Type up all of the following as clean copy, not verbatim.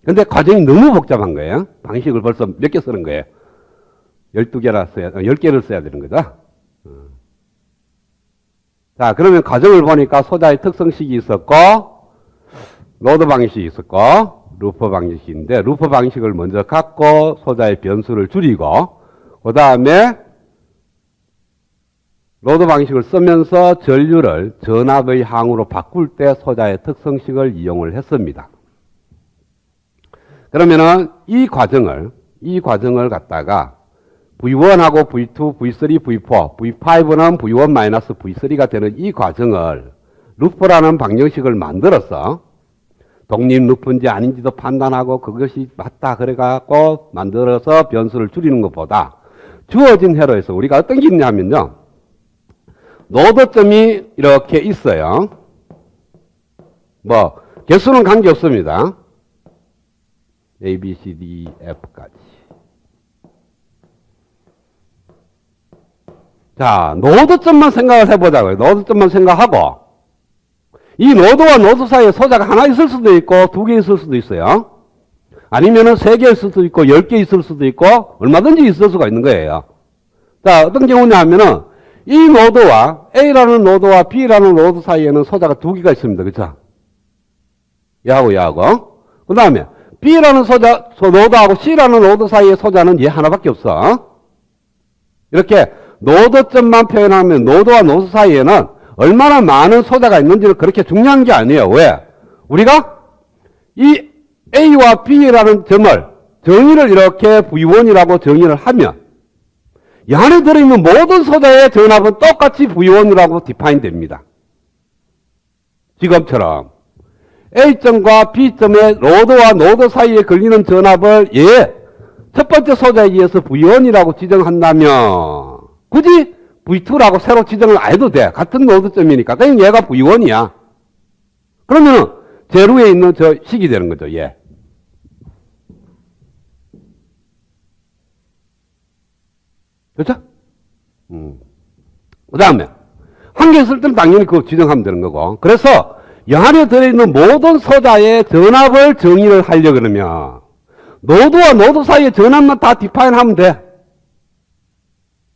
근데 과정이 너무 복잡한 거예요. 방식을 벌써 몇 개 쓰는 거예요. 12개라 써야, 10개를 써야 되는 거죠. 자, 그러면 과정을 보니까 소자의 특성식이 있었고, 로드 방식이 있었고, 루퍼 방식인데, 루퍼 방식을 먼저 갖고, 소자의 변수를 줄이고, 그 다음에, 로드 방식을 쓰면서 전류를 전압의 항으로 바꿀 때 소자의 특성식을 이용을 했습니다. 그러면은, 이 과정을 갖다가, V1하고 V2, V3, V4, V5는 V1-V3가 되는 이 과정을 루프라는 방정식을 만들어서 독립 루프인지 아닌지도 판단하고 그것이 맞다 그래갖고 만들어서 변수를 줄이는 것보다 주어진 회로에서 우리가 어떤 게 있냐면요. 노드점이 이렇게 있어요. 뭐 개수는 관계없습니다. A, B, C, D, F까지. 자, 노드점만 생각을 해보자고요. 노드점만 생각하고 이 노드와 노드 사이에 소자가 하나 있을 수도 있고 2개 있을 수도 있어요. 아니면은 3개 있을 수도 있고 10개 있을 수도 있고 얼마든지 있을 수가 있는 거예요. 자, 어떤 경우냐 하면은 이 노드와 A라는 노드와 B라는 노드 사이에는 소자가 2개가 있습니다. 그쵸? 얘하고 그 다음에 B라는 노드하고 C라는 노드 사이의 소자는 얘 하나밖에 없어. 이렇게 노드점만 표현하면 노드와 노드 사이에는 얼마나 많은 소자가 있는지는 그렇게 중요한 게 아니에요. 왜? 우리가 이 A와 B라는 점을 정의를 이렇게 V1이라고 정의를 하면 이 안에 들어있는 모든 소자의 전압은 똑같이 V1이라고 디파인 됩니다. 지금처럼 A점과 B점의 로드와 노드 사이에 걸리는 전압을 첫 번째 소자에 의해서 V1이라고 지정한다면 굳이 V2라고 새로 지정을 안 해도 돼. 같은 노드점이니까. 그냥 얘가 V1이야. 그러면은 제로에 있는 저 식이 되는 거죠. 얘. 그렇죠? 그 다음에 한 개 있을 때는 당연히 그거 지정하면 되는 거고. 그래서 이 안에 들어있는 모든 소자의 전압을 정의를 하려고 그러면 노드와 노드 사이의 전압만 다 디파인하면 돼.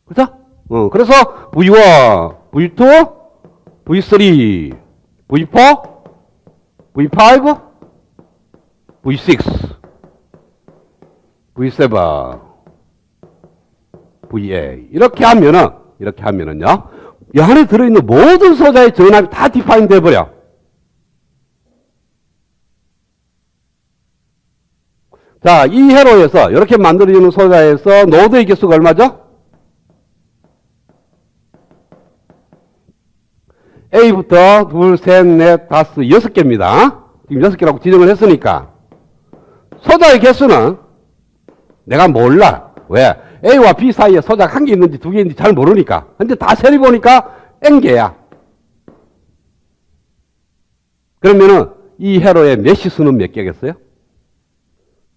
그렇죠? 그래서 V1, V2, V3, V4, V5, V6, V7, VA 이렇게 하면은요 이 안에 들어있는 모든 소자의 전압이 다 디파인 돼버려. 자, 이 회로에서 이렇게 만들어지는 소자에서 노드의 개수가 얼마죠? A부터 둘, 셋, 넷, 다섯, 6개입니다. 지금 6개라고 지정을 했으니까 소자의 개수는 내가 몰라. 왜? A와 B 사이에 소자가 한 개 있는지 2개 있는지 잘 모르니까. 근데 다 세리 보니까 N개야. 그러면은 이 회로의 메시 수는 몇 개겠어요?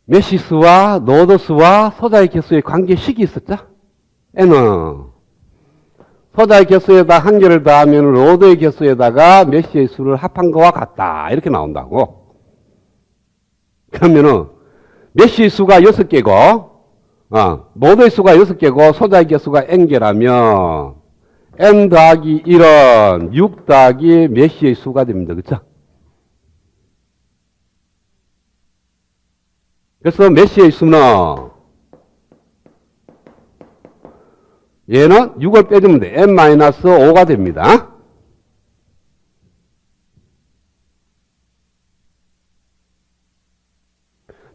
메시 수와 노드 수와 소자의 개수의 관계식이 있었죠? N은 소자의 개수에다 한 개를 더하면 로드의 개수에다가 메시의 수를 합한 거와 같다. 이렇게 나온다고. 그러면은 메시의 수가 6개고 노드의 수가 6개고 소자의 개수가 N개라면 N 더하기 1은 6 더하기 메시의 수가 됩니다. 그렇죠? 그래서 메시의 수는 얘는 6을 빼주면 돼. n-5가 됩니다.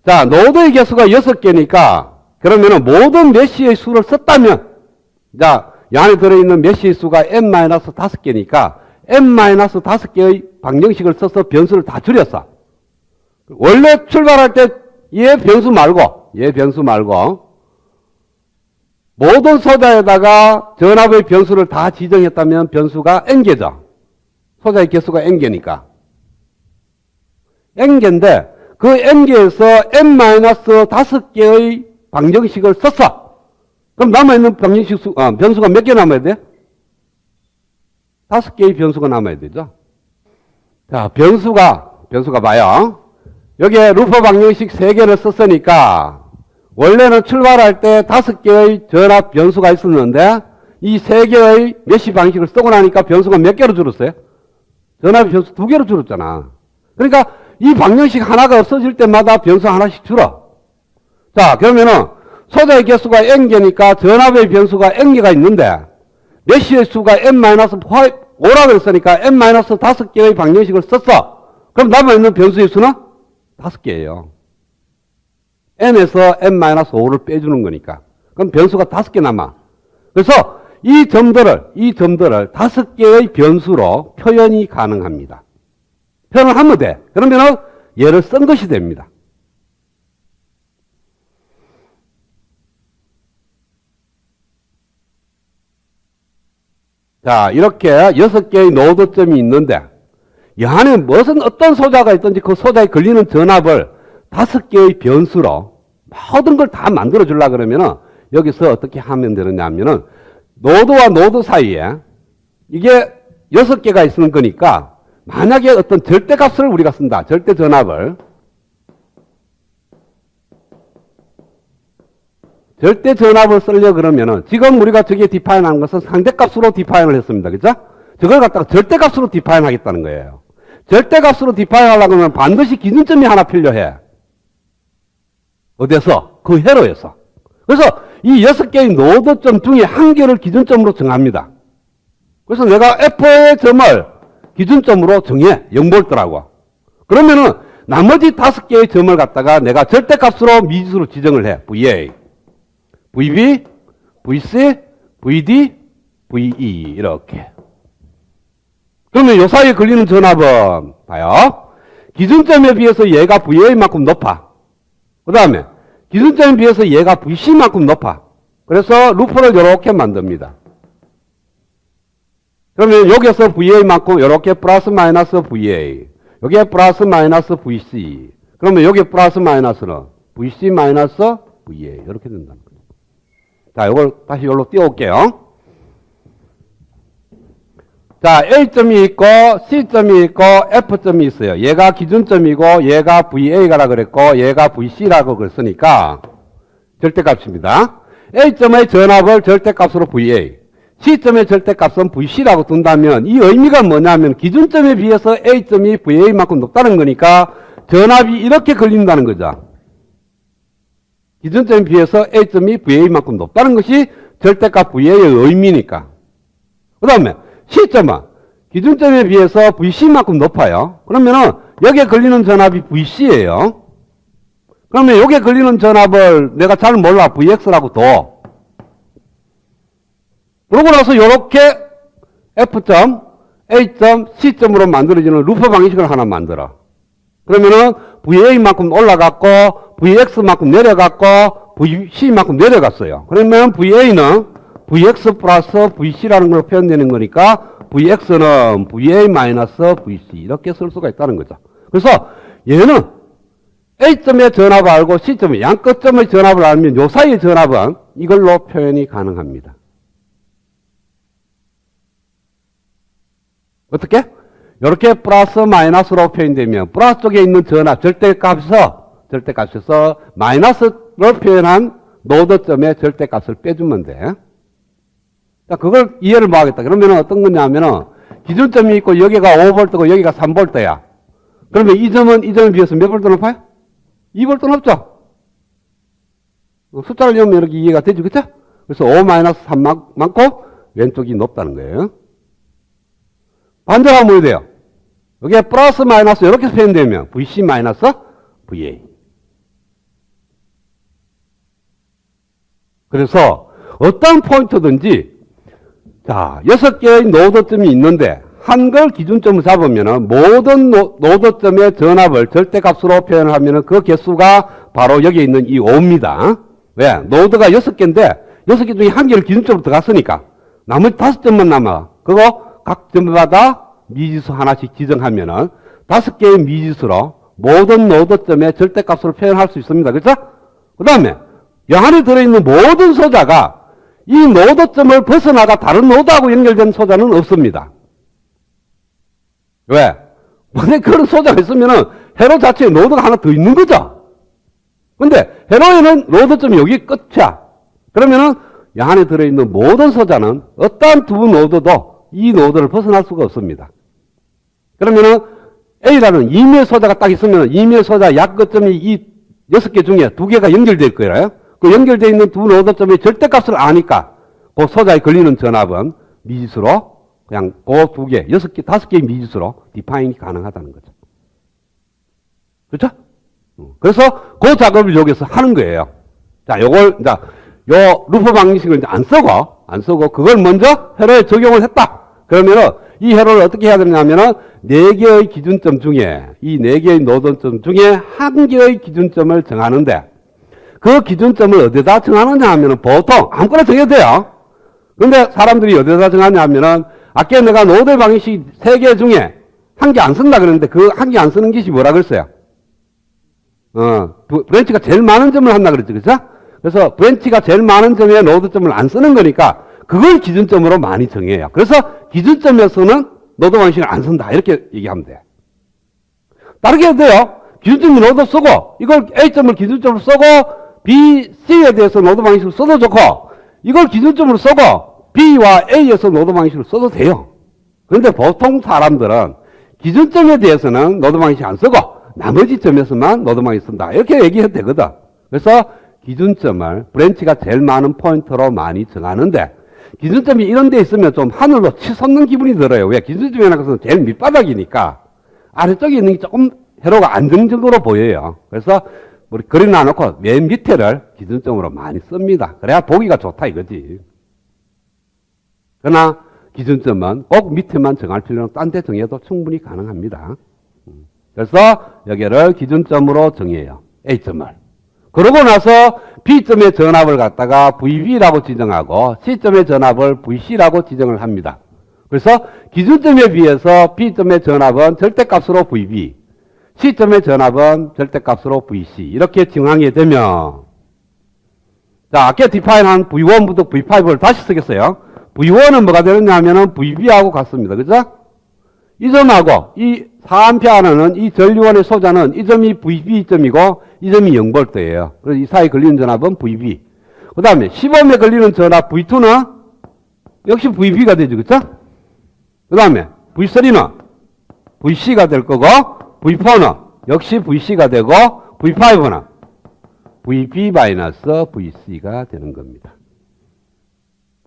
자, 노드의 개수가 6개니까 그러면은 모든 메시의 수를 썼다면 자, 이 안에 들어있는 메시의 수가 n-5개니까 n-5개의 방정식을 써서 변수를 다 줄였어. 원래 출발할 때 얘 변수 말고 모든 소자에다가 전압의 변수를 다 지정했다면 변수가 n개죠. 소자의 개수가 n개니까. n개인데 그 n개에서 n-5개의 방정식을 썼어. 그럼 남아있는 방정식 변수가 몇 개 남아야 돼? 5개의 변수가 남아야 되죠. 자, 변수가 봐요. 여기에 루퍼 방정식 3개를 썼으니까 원래는 출발할 때 5개의 전압 변수가 있었는데 이 3개의 메쉬 방식을 쓰고 나니까 변수가 몇 개로 줄었어요? 전압이 변수 2개로 줄었잖아. 그러니까 이 방정식 하나가 없어질 때마다 변수 하나씩 줄어. 자, 그러면은 소자의 개수가 n개니까 전압의 변수가 n개가 있는데 메쉬의 수가 n-5라고 했으니까 n-5개의 방정식을 썼어. 그럼 남아있는 변수의 수는 5개예요. n에서 n-5를 빼주는 거니까. 그럼 변수가 5개 남아. 그래서 이 점들을 5개의 변수로 표현이 가능합니다. 표현을 하면 돼. 그러면은 얘를 쓴 것이 됩니다. 자, 이렇게 6개의 노드점이 있는데 이 안에 어떤 소자가 있든지 그 소자에 걸리는 전압을 5개의 변수로 모든 걸 다 만들어 주려고 그러면은 여기서 어떻게 하면 되느냐 하면은 노드와 노드 사이에 이게 6개가 있는 거니까 만약에 어떤 절대값을 우리가 쓴다. 절대 전압을. 절대 전압을 쓰려고 그러면은 지금 우리가 저기에 디파인 한 것은 상대값으로 디파인을 했습니다. 그죠? 저걸 갖다가 절대값으로 디파인 하겠다는 거예요. 절대값으로 디파인 하려고 하면 반드시 기준점이 하나 필요해. 어디에서? 그 회로에서. 그래서 이 6개의 노드점 중에 한 개를 기준점으로 정합니다. 그래서 내가 F의 점을 기준점으로 정해. 0V라고. 그러면은 나머지 5개의 점을 갖다가 내가 절대값으로 미지수로 지정을 해. VA, VB, VC, VD, VE 이렇게. 그러면 요 사이에 걸리는 전압은 봐요. 기준점에 비해서 얘가 VA만큼 높아. 그 다음에 기준점에 비해서 얘가 VC만큼 높아. 그래서 루프를 이렇게 만듭니다. 그러면 여기서 VA만큼 이렇게 플러스 마이너스 VA, 여기에 플러스 마이너스 VC, 그러면 여기 플러스 마이너스는 VC 마이너스 VA 이렇게 된다는 거죠. 자, 이걸 다시 여기로 띄워올게요. 자, A점이 있고 C점이 있고 F점이 있어요. 얘가 기준점이고 얘가 VA가라 그랬고 얘가 VC라고 그랬으니까 절대값입니다. A점의 전압을 절대값으로 VA, C점의 절대값은 VC라고 둔다면 이 의미가 뭐냐면 기준점에 비해서 A점이 VA만큼 높다는 거니까 전압이 이렇게 걸린다는 거죠. 기준점에 비해서 A점이 VA만큼 높다는 것이 절대값 VA의 의미니까. 그 다음에 C점은 기준점에 비해서 VC만큼 높아요. 그러면은 여기에 걸리는 전압이 VC예요. 그러면 여기에 걸리는 전압을 내가 잘 몰라. VX라고 둬. 그러고 나서 이렇게 F점, A점, C점으로 만들어지는 루프 방식을 하나 만들어. 그러면은 VA만큼 올라갔고 VX만큼 내려갔고 VC만큼 내려갔어요. 그러면 VA는 VX 플러스 VC라는 걸로 표현되는 거니까 VX는 VA 마이너스 VC 이렇게 쓸 수가 있다는 거죠. 그래서 얘는 A점의 전압을 알고 C점의 양끝점의 전압을 알면 요 사이의 전압은 이걸로 표현이 가능합니다. 어떻게? 이렇게 플러스 마이너스로 표현되면 플러스 쪽에 있는 전압 절대값에서 마이너스로 표현한 노드점의 절대값을 빼주면 돼. 자, 그걸 이해를 뭐 하겠다. 그러면 어떤 거냐면은 기준점이 있고 여기가 5V고 여기가 3V야. 그러면 이 점은 이 점에 비해서 몇 볼트 높아요? 2V 높죠? 숫자를 넣으면 이렇게 이해가 되죠. 그쵸? 그래서 5-3 많고 왼쪽이 높다는 거예요. 반대로 하면 뭐 돼요? 여기에 플러스 마이너스 이렇게 표현되면 VC 마이너스 VA. 그래서 어떤 포인트든지 자, 6개의 노드점이 있는데 한 걸 기준점을 잡으면 모든 노드점의 전압을 절대값으로 표현을 하면 그 개수가 바로 여기 있는 이 5입니다. 왜? 노드가 6개인데 6개 중에 한 개를 기준점으로 들어갔으니까 나머지 5점만 남아. 그거 각 점마다 미지수 하나씩 지정하면은 5개의 미지수로 모든 노드점의 절대값으로 표현할 수 있습니다. 그렇죠? 그 다음에 이 안에 들어있는 모든 소자가 이 노드점을 벗어나가 다른 노드하고 연결된 소자는 없습니다. 왜? 만약 그런 소자가 있으면은 회로 자체에 노드가 하나 더 있는 거죠. 근데 회로에는 노드점이 여기 끝이야. 그러면은 이 안에 들어있는 모든 소자는 어떠한 두 노드도 이 노드를 벗어날 수가 없습니다. 그러면은 A라는 이미의 소자가 딱 있으면 이미의 소자 약거점이 이 6개 중에 2개가 연결될 거예요. 그 연결되어 있는 두 노드점의 절대값을 아니까 그 소자에 걸리는 전압은 미지수로 그냥 그 2개, 6개, 5개의 미지수로 디파인이 가능하다는 거죠. 그렇죠? 그래서 그 작업을 여기서 하는 거예요. 자, 요걸, 자, 요 루프 방식을 이제 안 쓰고, 그걸 먼저 회로에 적용을 했다. 그러면은 이 회로를 어떻게 해야 되냐면은 4개의 기준점 중에, 이 4개의 노드점 중에 1개의 기준점을 정하는데, 그 기준점을 어디다 정하느냐 하면은 보통 아무거나 정해도 돼요. 근데 사람들이 어디다 정하냐 하면은, 아까 내가 노드 방식 3개 중에 1개 안 쓴다 그랬는데, 그 1개 안 쓰는 것이 뭐라 그랬어요? 브랜치가 제일 많은 점을 한다 그랬죠. 그죠? 그래서 브랜치가 제일 많은 점에 노드점을 안 쓰는 거니까 그걸 기준점으로 많이 정해요. 그래서 기준점에서는 노드 방식을 안 쓴다. 이렇게 얘기하면 돼. 다르게 해도 돼요. 기준점이 노드 쓰고 이걸 A점을 기준점으로 쓰고 B, C에 대해서 노드 방식을 써도 좋고 이걸 기준점으로 쓰고 B와 A에서 노드 방식을 써도 돼요. 그런데 보통 사람들은 기준점에 대해서는 노드 방식 안 쓰고 나머지 점에서만 노드 방식 쓴다. 이렇게 얘기해도 되거든. 그래서 기준점을 브랜치가 제일 많은 포인트로 많이 정하는데 기준점이 이런 데 있으면 좀 하늘로 치솟는 기분이 들어요. 왜? 기준점이라는 것은 제일 밑바닥이니까 아래쪽에 있는 게 조금 회로가 안정적으로 보여요. 그래서 우리 그려놔놓고 맨 밑에를 기준점으로 많이 씁니다. 그래야 보기가 좋다 이거지. 그러나 기준점은 꼭 밑에만 정할 필요는 딴 데 정해도 충분히 가능합니다. 그래서 여기를 기준점으로 정해요. A점을. 그러고 나서 B점의 전압을 갖다가 VB라고 지정하고 C점의 전압을 VC라고 지정을 합니다. 그래서 기준점에 비해서 B점의 전압은 절대값으로 VB, C점의 전압은 절대값으로 VC 이렇게 정하게 되면 자, 아까 디파인한 V1부터 V5를 다시 쓰겠어요. V1은 뭐가 되느냐 하면은 VB하고 같습니다. 그죠? 이 점하고 이 4A 하나는 이 전류원의 소자는 이 점이 VB 점이고 이 점이 0V예요. 그래서 이 사이에 걸리는 전압은 VB. 그 다음에 10Ω에 걸리는 전압 V2는 역시 VB가 되죠. 그쵸? 그 다음에 V3는 VC가 될 거고 V4는 역시 VC가 되고 V5는 VB-VC가 되는 겁니다.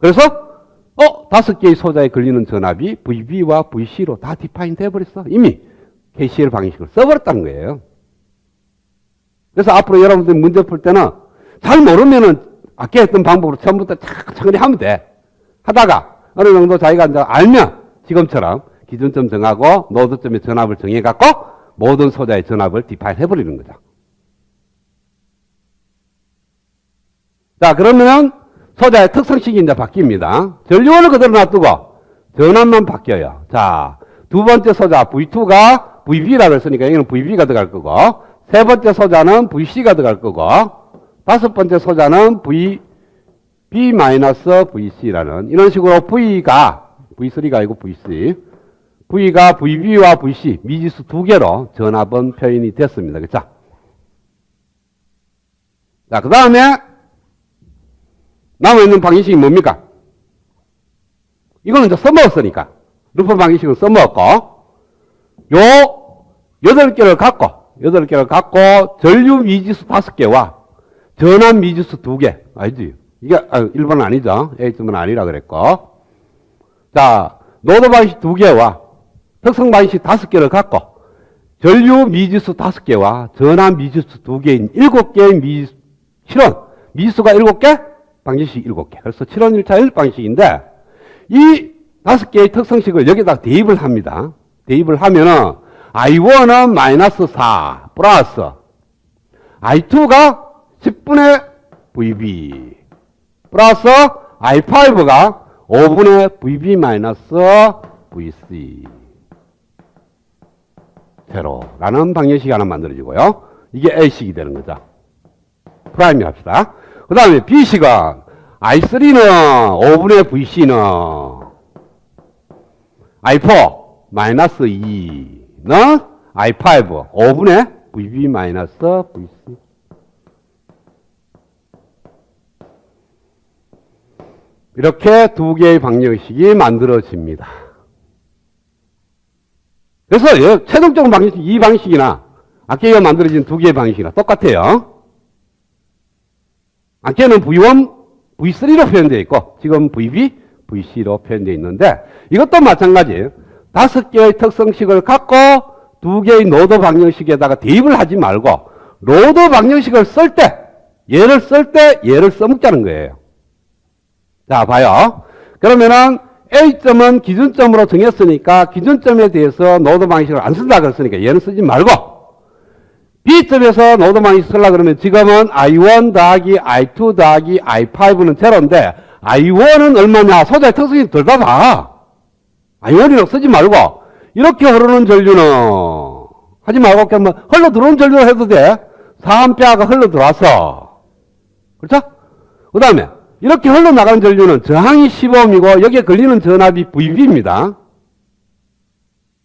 그래서 5개의 소자에 걸리는 전압이 VB와 VC로 다 디파인 돼버렸어. 이미 KCL 방식을 써버렸다는 거예요. 그래서 앞으로 여러분들 문제 풀 때는 잘 모르면은 아까 했던 방법으로 처음부터 차근히 하면 돼. 하다가 어느 정도 자기가 이제 알면 지금처럼 기준점 정하고 노드점의 전압을 정해갖고 모든 소자의 전압을 디파인 해버리는 거죠. 자, 그러면은 소자의 특성식이 이제 바뀝니다. 전류원을 그대로 놔두고 전압만 바뀌어요. 자, 두 번째 소자 V2가 VB라고 했으니까 여기는 VB가 들어갈 거고, 세 번째 소자는 VC가 들어갈 거고, 다섯 번째 소자는 VB-VC라는 이런 식으로 V가 V3가 아니고 VC, V가 VB와 VC 미지수 두 개로 전압은 표현이 됐습니다. 그렇죠? 자, 그 다음에 남아있는 방정식이 뭡니까? 이거는 이제 써먹었으니까. 루프 방정식은 써먹었고, 요 8개를 갖고, 전류 미지수 5개와 전압 미지수 2개. 아니지. 이게, 1번은 아니죠. A점은 아니라 그랬고. 자, 노드 방식 2개와 특성 방식 5개를 갖고, 전류 미지수 5개와 전압 미지수 2개인 7개의 미지수, 실은 미지수가 7개? 방정식 7개. 그래서 7원 1차 1 방식인데, 이 5개의 특성식을 여기다 대입을 합니다. 대입을 하면은, I1은 마이너스 4 플러스 I2가 10분의 VB 플러스 I5가 5분의 VB 마이너스 VC 제로라는 방정식이 하나 만들어지고요. 이게 A식이 되는 거죠. 프라임이 합시다. 그 다음에 B식은 I3는 5분의 VC는 I4 마이너스 2는 I5 5분의 VB 마이너스 VC. 이렇게 두 개의 방정식이 만들어집니다. 그래서 최종적인 방정식, 이 방식이나 아까 만들어진 두 개의 방식이나 똑같아요. 아까는 V1, V3로 표현되어 있고 지금 VB, VC로 표현되어 있는데 이것도 마찬가지예요. 5개의 특성식을 갖고 두 개의 노드 방정식에다가 대입을 하지 말고 노드 방정식을 쓸 때 얘를 쓸 때 얘를 써먹자는 거예요. 자, 봐요. 그러면은 A점은 기준점으로 정했으니까 기준점에 대해서 노드 방식을 안 쓴다 그랬으니까 얘는 쓰지 말고 B점에서 노드 방식 쓰려고 그러면 지금은 I1 더하기 I2 더하기 I5는 제로인데 I1은 얼마냐? 소자의 특성이 덜 받아. I1이라고 쓰지 말고 이렇게 흐르는 전류는 하지 말고 그냥 뭐 흘러 들어오는 전류로 해도 돼. 4A가 흘러 들어와서. 그렇죠? 그 다음에 이렇게 흘러나가는 전류는 저항이 10ohm이고 여기에 걸리는 전압이 VB입니다.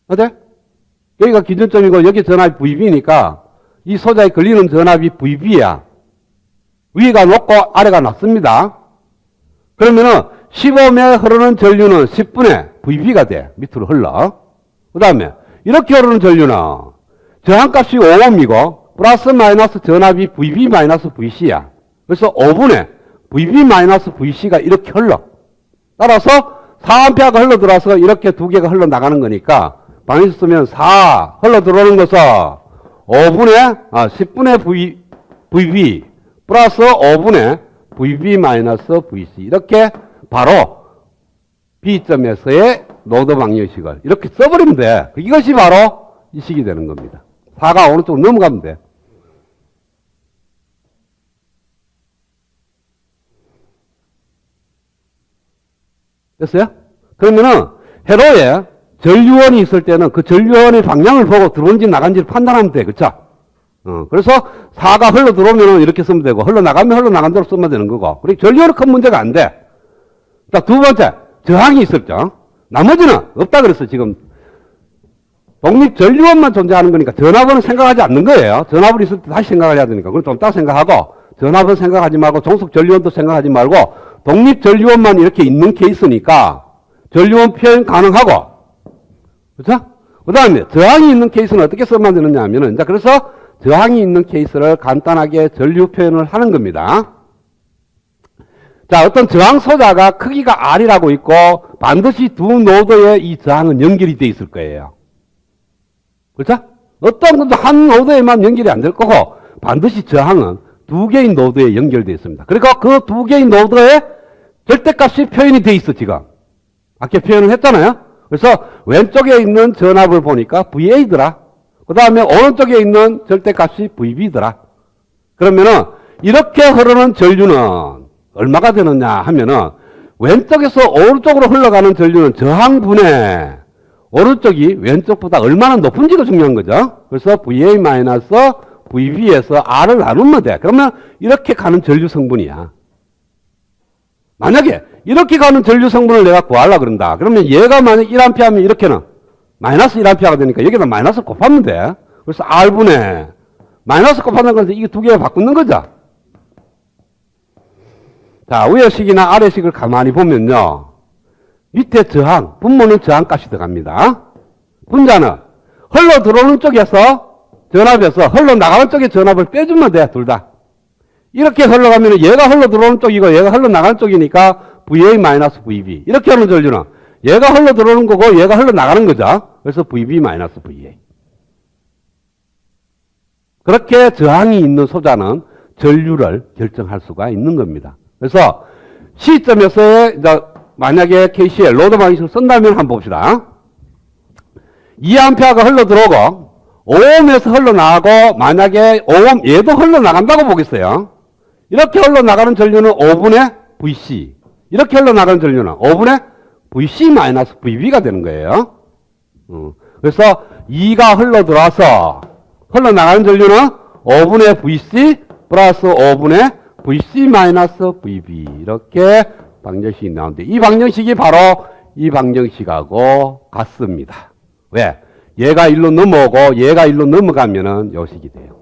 어때? 여기가 기준점이고 여기 전압이 VB니까 이 소자에 걸리는 전압이 VB야. 위가 높고 아래가 낮습니다. 그러면은 10ohm에 흐르는 전류는 10분의 VB가 돼. 밑으로 흘러. 그 다음에 이렇게 흐르는 전류는 저항값이 5ohm이고 플러스 마이너스 전압이 VB 마이너스 VC야. 그래서 5분의 VB-VC가 이렇게 흘러. 따라서 4A가 흘러 들어와서 이렇게 두 개가 흘러 나가는 거니까 방에서 쓰면 4 흘러 들어오는 것은 10분의 VB 플러스 5분의 VB-VC 이렇게 바로 B점에서의 노드 방정식을 이렇게 써버리면 돼. 이것이 바로 이 식이 되는 겁니다. 4가 어느 쪽으로 넘어가면 돼. 됐어요? 그러면은 회로에 전류원이 있을 때는 그 전류원의 방향을 보고 들어온지 나간지를 판단하면 돼. 그쵸? 그래서 4가 흘러 들어오면 이렇게 쓰면 되고 흘러나가면 흘러나간 대로 쓰면 되는 거고. 그리고 전류원은 큰 문제가 안 돼. 자, 두 번째 저항이 있을 때 나머지는 없다 그랬어. 지금 독립 전류원만 존재하는 거니까 전압은 생각하지 않는 거예요. 전압을 있을 때 다시 생각을 해야 되니까 그걸 좀 따로 생각하고 전압은 생각하지 말고 종속 전류원도 생각하지 말고 독립 전류원만 이렇게 있는 케이스니까 전류원 표현 가능하고, 그렇죠? 그 다음에 저항이 있는 케이스는 어떻게 써면 되느냐 하면은 이제 그래서 저항이 있는 케이스를 간단하게 전류 표현을 하는 겁니다. 자, 어떤 저항 소자가 크기가 R이라고 있고 반드시 두 노드에 이 저항은 연결이 돼 있을 거예요. 그렇죠? 어떤 것도 한 노드에만 연결이 안 될 거고 반드시 저항은 두 개의 노드에 연결되어 있습니다. 그러니까 그 두 개의 노드에 절대값이 표현이 되어 있어, 지금. 아까 표현을 했잖아요? 그래서 왼쪽에 있는 전압을 보니까 VA더라. 그 다음에 오른쪽에 있는 절대값이 VB더라. 그러면은 이렇게 흐르는 전류는 얼마가 되느냐 하면은 왼쪽에서 오른쪽으로 흘러가는 전류는 저항분의 오른쪽이 왼쪽보다 얼마나 높은지가 중요한 거죠. 그래서 VA-VB에서 R을 나누면 돼. 그러면 이렇게 가는 전류 성분이야. 만약에 이렇게 가는 전류 성분을 내가 구하려고 그런다. 그러면 얘가 만약 1A 하면 이렇게는 마이너스 1A가 되니까 여기다 마이너스 곱하면 돼. 그래서 R분의 마이너스 곱하는 건데 이게 두 개를 바꾸는 거죠. 자, 위의 식이나 아래 식을 가만히 보면요. 밑에 저항, 분모는 저항값이 들어갑니다. 분자는 흘러 들어오는 쪽에서 전압에서 흘러나가는 쪽에 전압을 빼주면 돼, 둘 다. 이렇게 흘러가면 얘가 흘러 들어오는 쪽이고 얘가 흘러나가는 쪽이니까 VA-VB. 이렇게 하는 전류는 얘가 흘러 들어오는 거고 얘가 흘러나가는 거죠. 그래서 VB-VA. 그렇게 저항이 있는 소자는 전류를 결정할 수가 있는 겁니다. 그래서 C점에서의 이제 만약에 KCL 로드 방식을 쓴다면 한번 봅시다. 2A가 흘러 들어오고 5ohm에서 흘러나가고 만약에 5ohm 얘도 흘러나간다고 보겠어요. 이렇게 흘러나가는 전류는 5분의 VC. 이렇게 흘러나가는 전류는 5분의 VC-VB가 되는 거예요. 그래서 2가 흘러들어와서 흘러나가는 전류는 5분의 VC 플러스 5분의 VC-VB. 이렇게 방정식이 나오는데 이 방정식이 바로 이 방정식하고 같습니다. 왜? 얘가 일로 넘어오고 얘가 일로 넘어가면은 요식이 돼요.